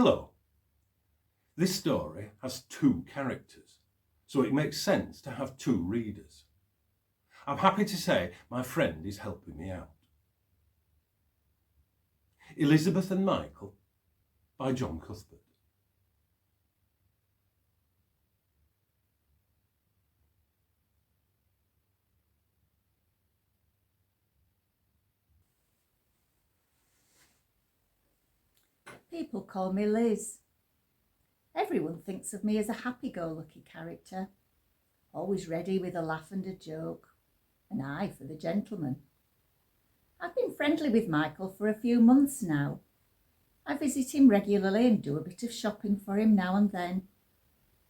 Hello. This story has two characters, so it makes sense to have two readers. I'm happy to say my friend is helping me out. Elizabeth and Michael by John Cuthbert. People call me Liz. Everyone thinks of me as a happy-go-lucky character, always ready with a laugh and a joke, an eye for the gentleman. I've been friendly with Michael for a few months now. I visit him regularly and do a bit of shopping for him now and then.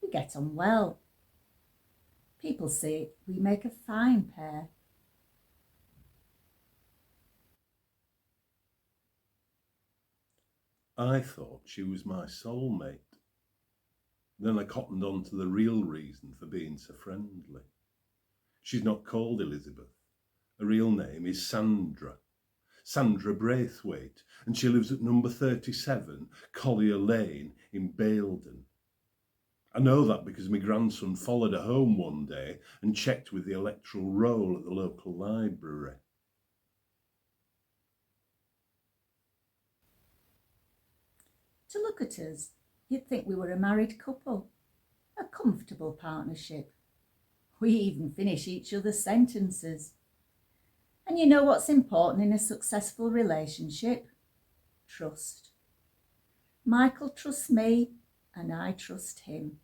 We get on well. People say we make a fine pair. I thought she was my soulmate. Then I cottoned on to the real reason for being so friendly. She's not called Elizabeth. Her real name is Sandra Braithwaite, and she lives at number 37 Collier Lane in Baildon. I know that because my grandson followed her home one day and checked with the electoral roll at the local library. To look at us, you'd think we were a married couple, a comfortable partnership. We even finish each other's sentences. And you know what's important in a successful relationship? Trust. Michael trusts me and I trust him.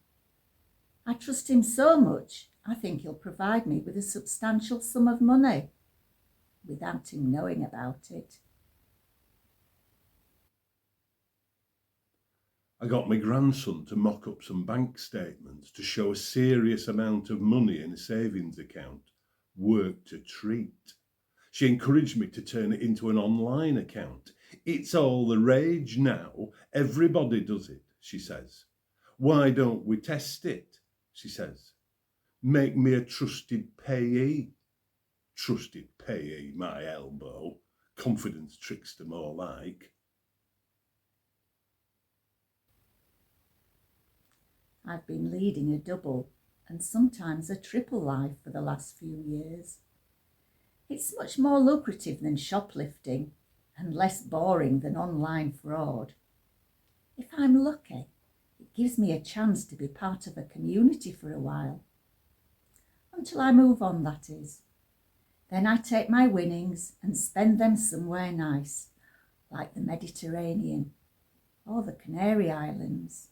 I trust him so much, I think he'll provide me with a substantial sum of money, without him knowing about it. I got my grandson to mock up some bank statements to show a serious amount of money in a savings account. Worked a treat. She encouraged me to turn it into an online account. It's all the rage now. Everybody does it, she says. Why don't we test it, she says. Make me a trusted payee. Trusted payee, my elbow. Confidence trickster more like. I've been leading a double and sometimes a triple life for the last few years. It's much more lucrative than shoplifting and less boring than online fraud. If I'm lucky, it gives me a chance to be part of a community for a while. Until I move on, that is. Then I take my winnings and spend them somewhere nice, like the Mediterranean or the Canary Islands.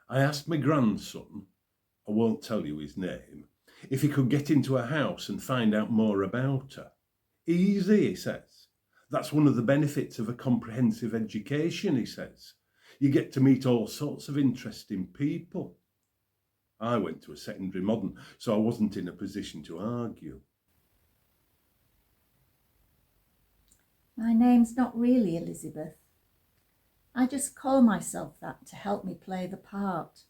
I asked my grandson, I won't tell you his name, if he could get into a house and find out more about her. Easy, he says. That's one of the benefits of a comprehensive education, he says. You get to meet all sorts of interesting people. I went to a secondary modern, so I wasn't in a position to argue. My name's not really Elizabeth. I just call myself that to help me play the part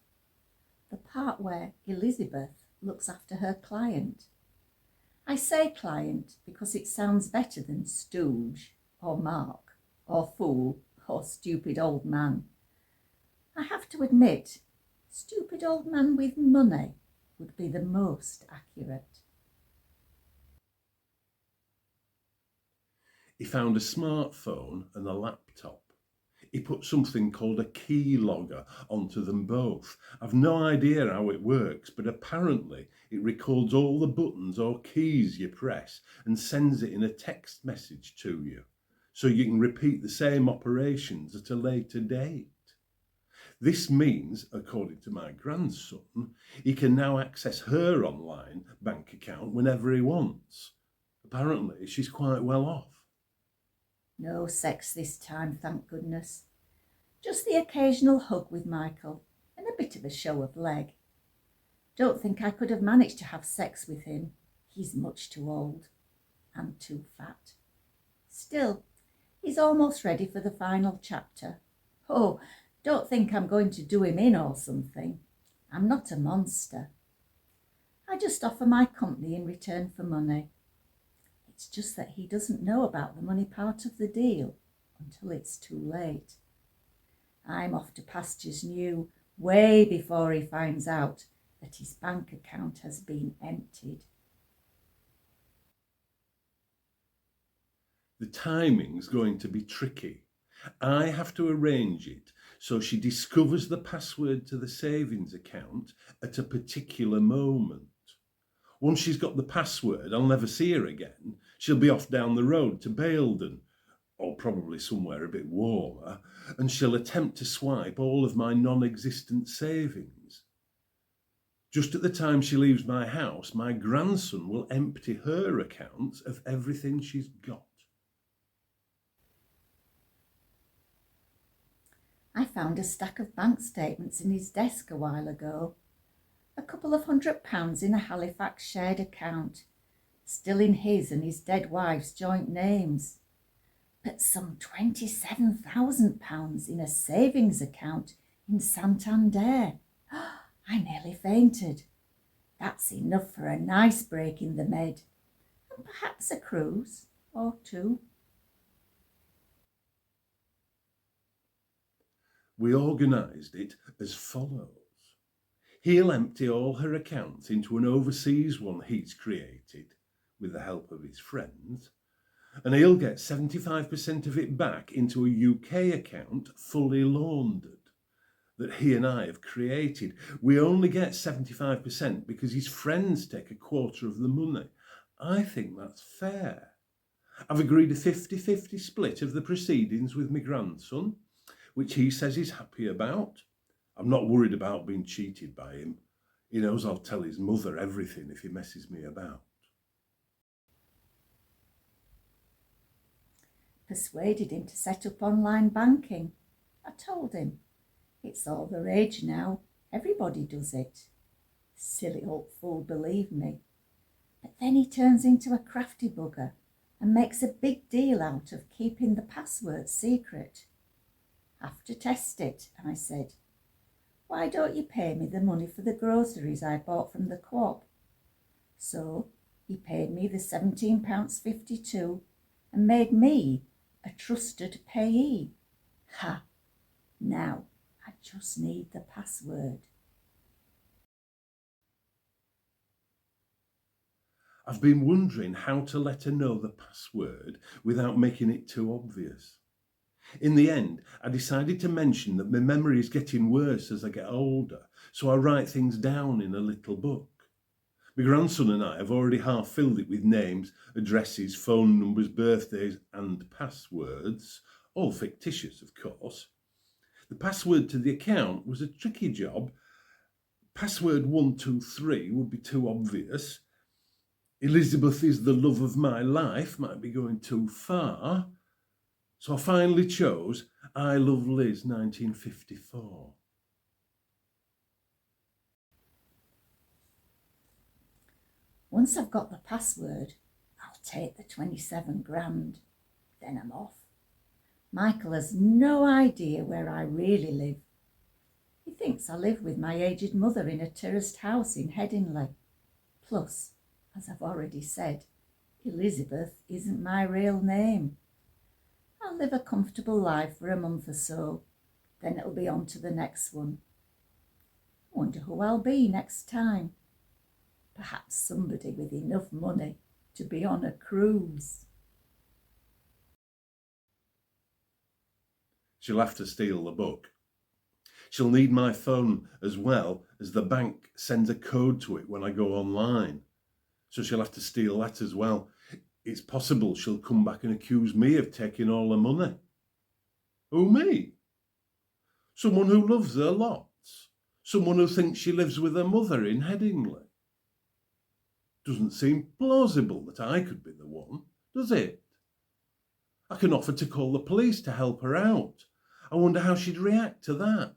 where Elizabeth looks after her client. I say client because it sounds better than stooge or mark or fool or stupid old man. I have to admit, stupid old man with money would be the most accurate. He found a smartphone and a laptop. He put something called a key logger onto them both. I've no idea how it works, but apparently it records all the buttons or keys you press and sends it in a text message to you, so you can repeat the same operations at a later date. This means, according to my grandson, he can now access her online bank account whenever he wants. Apparently, she's quite well off. No sex this time, thank goodness. Just the occasional hug with Michael and a bit of a show of leg. Don't think I could have managed to have sex with him. He's much too old and too fat. Still, he's almost ready for the final chapter. Oh, don't think I'm going to do him in or something. I'm not a monster. I just offer my company in return for money. It's just that he doesn't know about the money part of the deal until it's too late. I'm off to pastures new way before he finds out that his bank account has been emptied. The timing's going to be tricky. I have to arrange it so she discovers the password to the savings account at a particular moment. Once she's got the password, I'll never see her again. She'll be off down the road to Baildon, or probably somewhere a bit warmer, and she'll attempt to swipe all of my non-existent savings. Just at the time she leaves my house, my grandson will empty her accounts of everything she's got. I found a stack of bank statements in his desk a while ago. A couple of £100 in a Halifax shared account, still in his and his dead wife's joint names. But some £27,000 in a savings account in Santander. I nearly fainted. That's enough for a nice break in the Med, and perhaps a cruise or two. We organised it as follows. He'll empty all her accounts into an overseas one he's created with the help of his friends, and he'll get 75% of it back into a UK account fully laundered that he and I have created. We only get 75% because his friends take a quarter of the money. I think that's fair. I've agreed a 50-50 split of the proceedings with my grandson, which he says he's happy about. I'm not worried about being cheated by him. He knows I'll tell his mother everything if he messes me about. Persuaded him to set up online banking. I told him, it's all the rage now. Everybody does it. Silly old fool, believe me. But then he turns into a crafty bugger and makes a big deal out of keeping the password secret. Have to test it, I said. Why don't you pay me the money for the groceries I bought from the co-op? So he paid me the £17.52 and made me a trusted payee. Ha! Now I just need the password. I've been wondering how to let her know the password without making it too obvious. In the end, I decided to mention that my memory is getting worse as I get older, so I write things down in a little book. My grandson and I have already half filled it with names, addresses, phone numbers, birthdays, and passwords, all fictitious, of course. The password to the account was a tricky job. Password 123 would be too obvious. Elizabeth is the love of my life might be going too far. So I finally chose I Love Liz 1954. Once I've got the password, I'll take the 27 grand. Then I'm off. Michael has no idea where I really live. He thinks I live with my aged mother in a terraced house in Headingley. Plus, as I've already said, Elizabeth isn't my real name. I'll live a comfortable life for a month or so, then it'll be on to the next one. I wonder who I'll be next time. Perhaps somebody with enough money to be on a cruise. She'll have to steal the book. She'll need my phone as well as the bank sends a code to it when I go online. So she'll have to steal that as well. It's possible she'll come back and accuse me of taking all the money. Who, me? Someone who loves her lots. Someone who thinks she lives with her mother in Headingley. Doesn't seem plausible that I could be the one, does it? I can offer to call the police to help her out. I wonder how she'd react to that.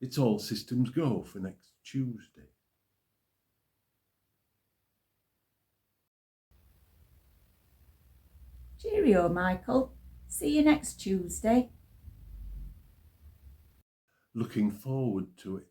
It's all systems go for next Tuesday. Cheerio, Michael. See you next Tuesday. Looking forward to it.